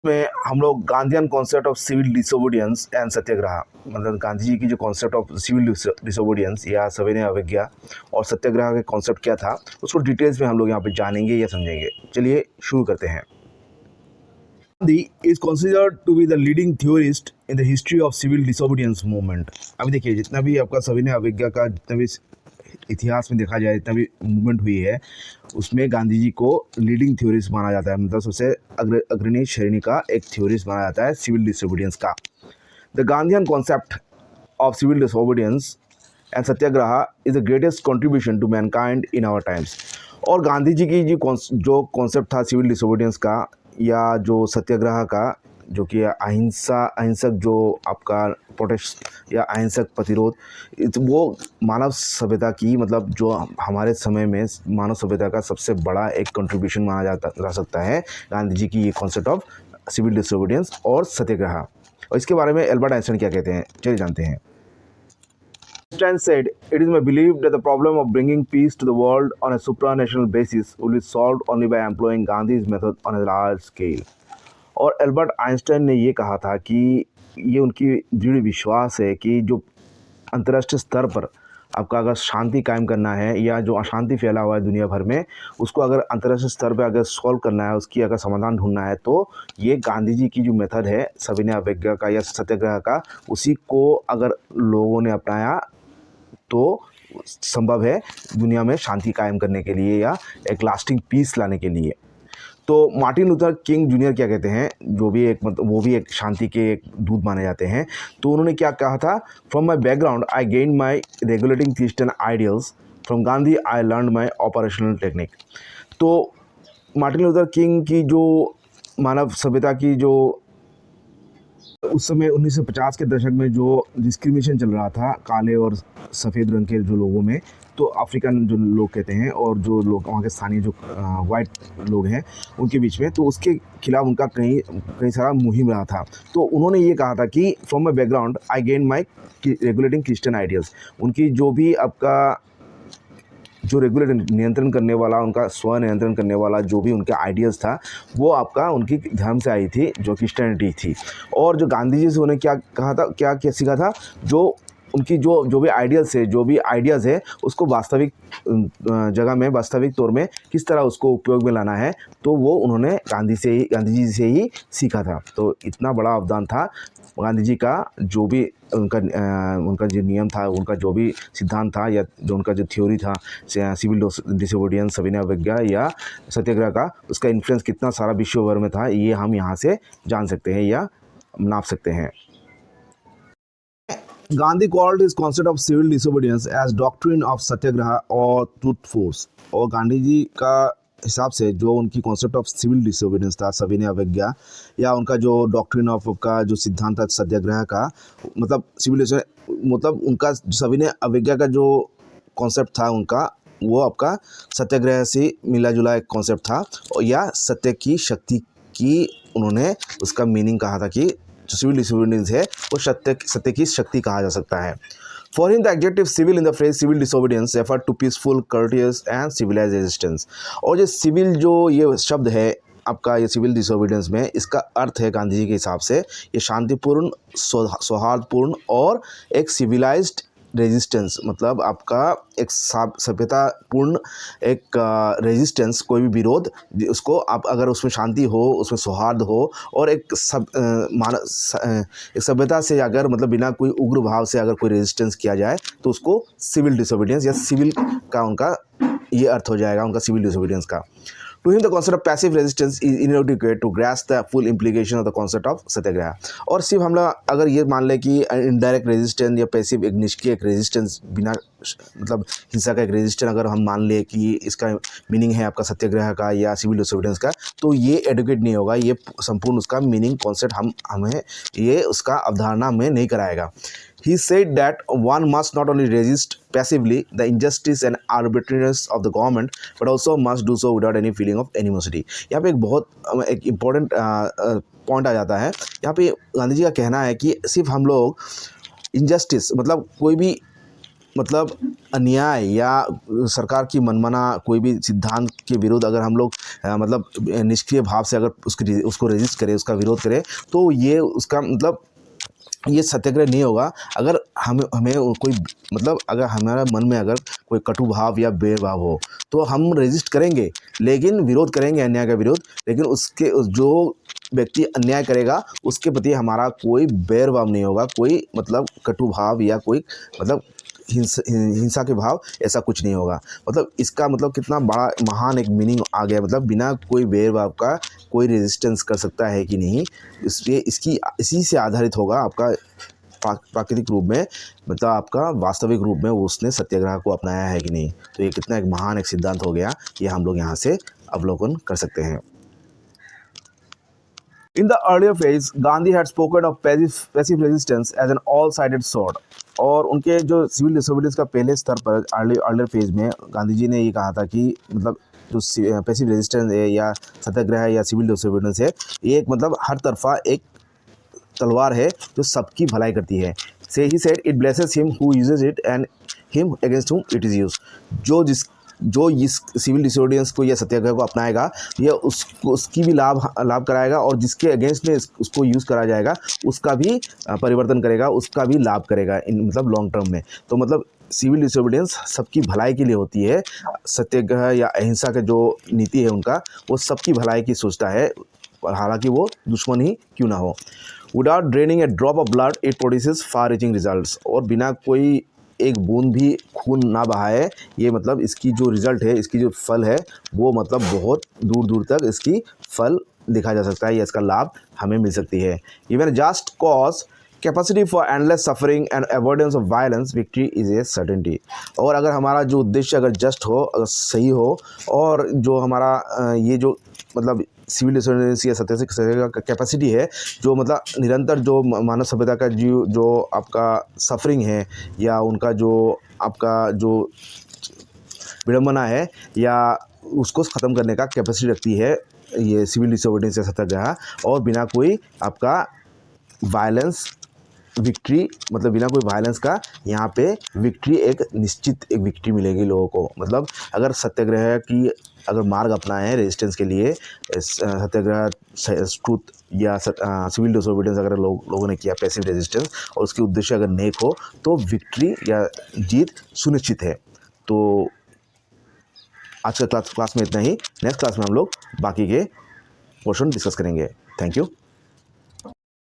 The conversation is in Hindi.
में हम लोग Gandhian concept of civil disobedience and satyagraha, मतलब गांधी जी की जो कॉन्सेप्ट ऑफ सिविल डिसोबीडियंस या सविनय अवज्ञा और सत्याग्रह के कॉन्सेप्ट क्या था, उसको डिटेल्स में हम लोग यहाँ पे जानेंगे या समझेंगे। चलिए शुरू करते हैं। Gandhi is considered to be the leading theorist in the history of civil disobedience movement. अभी देखिए, जितना भी आपका सविनय अवज्ञा का जितना भी इतिहास में देखा जाए, जितना भी मूवमेंट हुई है, उसमें गांधी जी को लीडिंग थ्योरिस्ट माना जाता है, मतलब सबसे अग्रणी श्रेणी का एक थ्योरिस्ट माना जाता है सिविल डिसोबीडियंस का। The Gandhian concept of civil disobedience and satyagraha is the greatest contribution to mankind in our times. और गांधी जी की जो कॉन्सेप्ट था सिविल डिसोबीडियंस का या जो सत्याग्रह का, जो कि अहिंसक जो आपका प्रोटेस्ट या अहिंसक प्रतिरोध, वो मानव सभ्यता की, मतलब जो हमारे समय में मानव सभ्यता का सबसे बड़ा एक कंट्रीब्यूशन माना जा सकता है गांधी जी की ये कॉन्सेप्ट ऑफ सिविल डिसोबीडियंस और सत्याग्रह। और इसके बारे में एल्बर्ट आइंस्टाइन क्या कहते हैं, चलिए जानते हैं। Einstein said, "It is my belief that the problem of bringing peace to the world on a supranational basis will be solved only by employing Gandhi's method on a large scale." और एल्बर्ट आइंस्टाइन ने ये कहा था कि ये उनकी दृढ़ विश्वास है कि जो अंतर्राष्ट्रीय स्तर पर आपका अगर शांति कायम करना है या जो अशांति फैला हुआ है दुनिया भर में, उसको अगर अंतर्राष्ट्रीय स्तर पर अगर सॉल्व करना है, उसकी अगर समाधान ढूंढना है, तो ये गांधी जी की जो मेथड है सविनय अवज्ञा का या सत्याग्रह का, उसी को अगर लोगों ने अपनाया तो संभव है दुनिया में शांति कायम करने के लिए या एक लास्टिंग पीस लाने के लिए। तो मार्टिन लूथर किंग जूनियर क्या कहते हैं, जो भी एक मतलब वो भी एक शांति के एक दूत माने जाते हैं, तो उन्होंने क्या कहा था, from my background I gain my regulating Christian ideals, from Gandhi I learn my operational technique. तो मार्टिन लूथर किंग की जो मानव सभ्यता की जो उस समय 1950 के दशक में जो डिस्क्रिमिनेशन चल रहा था काले और सफ़ेद रंग के जो लोगों में, तो अफ्रीकन जो लोग कहते हैं और जो लोग वहाँ के स्थानीय जो वाइट लोग हैं उनके बीच में, तो उसके खिलाफ उनका कई सारा मुहिम रहा था। तो उन्होंने ये कहा था कि from my background I gain my regulating Christian ideals. उनकी जो भी आपका जो रेगुलेट नियंत्रण करने वाला, उनका स्व नियंत्रण करने वाला जो भी उनका आइडियाज़ था, वो आपका उनकी धर्म से आई थी, जो क्रिश्चियनिटी थी। और जो गांधी जी से उन्हें क्या कहा था, क्या क्या सीखा था, जो उनकी जो भी आइडियाज़ है, जो भी आइडियाज़ है, उसको वास्तविक जगह में, वास्तविक तौर में किस तरह उसको उपयोग में लाना है, तो वो उन्होंने गांधी जी से ही सीखा था। तो इतना बड़ा अवदान था गांधी जी का, जो भी उनका जो नियम था, उनका जो भी सिद्धांत था या जो उनका जो थ्योरी था सिविल डिसोबीडियंस, सविनय अवज्ञा या सत्याग्रह का, उसका इन्फ्लुएंस कितना सारा विश्व भर में था, ये हम यहाँ से जान सकते हैं या नाप सकते हैं। Gandhi called his concept of civil disobedience as doctrine of सत्याग्रह और truth force। और गांधी जी का हिसाब से जो उनकी कॉन्सेप्ट ऑफ सिविल डिसोबीडियंस था, सविनय अवज्ञा, या उनका जो डॉक्ट्रिन ऑफ का जो सिद्धांत था सत्याग्रह का, मतलब सिविल, मतलब उनका सविनय अवज्ञा का जो कॉन्सेप्ट था उनका, वो आपका सत्याग्रह से मिला जुला एक कॉन्सेप्ट था, और या सत्य की शक्ति की उन्होंने उसका मीनिंग कहा था कि जो सिविल डिसोबीडियंस है वो सत्य की शक्ति कहा जा सकता है। For him the adjective civil in the phrase civil disobedience refer to peaceful, courteous and civilise resistance. और जो सिविल जो ये शब्द है आपका, ये सिविल डिसोबीडियंस में, इसका अर्थ है गांधी जी के हिसाब से ये शांतिपूर्ण, सौहार्दपूर्ण और एक सिविलाइज्ड रेजिस्टेंस, मतलब आपका एक सभ्यतापूर्ण एक रेजिस्टेंस, कोई भी विरोध, उसको आप अगर उसमें शांति हो, उसमें सौहार्द हो और एक एक सभ्यता से अगर, मतलब बिना कोई उग्र भाव से अगर कोई रेजिस्टेंस किया जाए, तो उसको सिविल डिसोबीडियंस या सिविल का उनका ये अर्थ हो जाएगा, उनका सिविल डिसोबीडियंस का। To him, the concept of passive resistance is inadequate to grasp the full implication of the concept of सत्याग्रह। और सिर्फ हम लोग अगर ये मान लें कि इनडायरेक्ट रेजिस्टेंस या पैसिव, एक निष्क्रिय एक रेजिस्टेंस, बिना मतलब हिंसा का एक रेजिस्टेंस, अगर हम मान लें कि इसका मीनिंग है आपका सत्याग्रह का या सिविल डिसोबीडियंस का, तो ये एडुकेट नहीं होगा, ये संपूर्ण उसका मीनिंग कॉन्सेप्ट हमें ये उसका अवधारणा हमें नहीं कराएगा। He said that one must not only resist passively the injustice and arbitrariness of the government, but also must do so without any feeling of animosity। यहाँ पे एक बहुत एक इम्पोर्टेंट पॉइंट आ जाता है। यहाँ पे गांधी जी का कहना है कि सिर्फ हम लोग इनजस्टिस, मतलब कोई भी, मतलब अन्याय या सरकार की मनमाना कोई भी सिद्धांत के विरुद्ध अगर हम लोग मतलब निष्क्रिय भाव से अगर उसको रेजिस्ट करें, उसका विरोध करें, तो ये उसका मतलब ये सत्याग्रह नहीं होगा। अगर हमें कोई मतलब अगर हमारा मन में अगर कोई कटु भाव या बैर भाव हो तो हम रेजिस्ट करेंगे, लेकिन विरोध करेंगे अन्याय का विरोध, लेकिन उसके जो व्यक्ति अन्याय करेगा उसके प्रति हमारा कोई बैर भाव नहीं होगा, कोई मतलब कटु भाव या कोई मतलब हिंसा के भाव, ऐसा कुछ नहीं होगा। मतलब इसका मतलब कितना बड़ा महान एक मीनिंग आ गया, मतलब बिना कोई बैर भाव का कोई रेजिस्टेंस कर सकता है कि नहीं, इसलिए इसी से आधारित होगा आपका प्राकृतिक रूप में, मतलब आपका वास्तविक रूप में उसने सत्याग्रह को अपनाया है कि नहीं। तो ये कितना एक महान एक सिद्धांत हो गया, ये हम लोग यहाँ से अवलोकन कर सकते हैं। In the earlier phase, Gandhi had spoken of passive resistance as an all-sided sword. और उनके जो सिविल डिसोबीडियंस का पहले स्तर पर अर्लियर फेज में गांधी जी ने ये कहा था कि मतलब जो पैसिव रेजिस्टेंस है या सत्याग्रह है या सिविल डिसोबीडियंस है, ये एक मतलब हर तरफा एक तलवार है जो सबकी भलाई करती है। से he said it blesses him who uses it and him against हुम इट इज़ यूज। जो इस सिविल डिसोबीडियंस को या सत्याग्रह को अपनाएगा, यह उसकी भी लाभ कराएगा, और जिसके अगेंस्ट में उसको यूज़ करा जाएगा उसका भी परिवर्तन करेगा, उसका भी लाभ करेगा इन मतलब लॉन्ग टर्म में। तो मतलब सिविल डिसोबीडियंस सबकी भलाई के लिए होती है। सत्याग्रह या अहिंसा का जो नीति है उनका, वो सबकी भलाई की सोचता है, हालांकि वो दुश्मन ही क्यों ना हो। Without draining A drop of blood it produces far reaching results. और बिना कोई एक बूंद भी खून ना बहाए, ये मतलब इसकी जो रिज़ल्ट है, इसकी जो फल है, वो मतलब बहुत दूर दूर तक इसकी फल देखा जा सकता है या इसका लाभ हमें मिल सकती है। Even just cause capacity for endless suffering and avoidance of violence victory is a certainty. और अगर हमारा जो उद्देश्य अगर जस्ट हो, अगर सही हो, और जो हमारा ये जो मतलब सिविल डिसोबीडियंस या सत्याग्रह का कैपेसिटी है, जो मतलब निरंतर जो मानव सभ्यता का जो आपका सफरिंग है या उनका जो आपका जो विडंबना है या उसको ख़त्म करने का कैपेसिटी रखती है ये सिविल डिसोबीडियंस या सत्याग्रह, और बिना कोई आपका वायलेंस विक्ट्री, मतलब बिना कोई वायलेंस का यहाँ पे विक्ट्री, एक निश्चित एक विक्ट्री मिलेगी लोगों को। मतलब अगर सत्याग्रह की अगर मार्ग अपनाए हैं रेजिस्टेंस के लिए, सत्याग्रह ट्रूथ या सिविल डिसोबीडियंस अगर लोगों ने किया पैसिव रेजिस्टेंस, और उसके उद्देश्य अगर नेक हो, तो विक्ट्री या जीत सुनिश्चित है। तो आज का क्लास में इतना ही। नेक्स्ट क्लास में हम लोग बाकी के पोर्शन डिस्कस करेंगे। Thank you.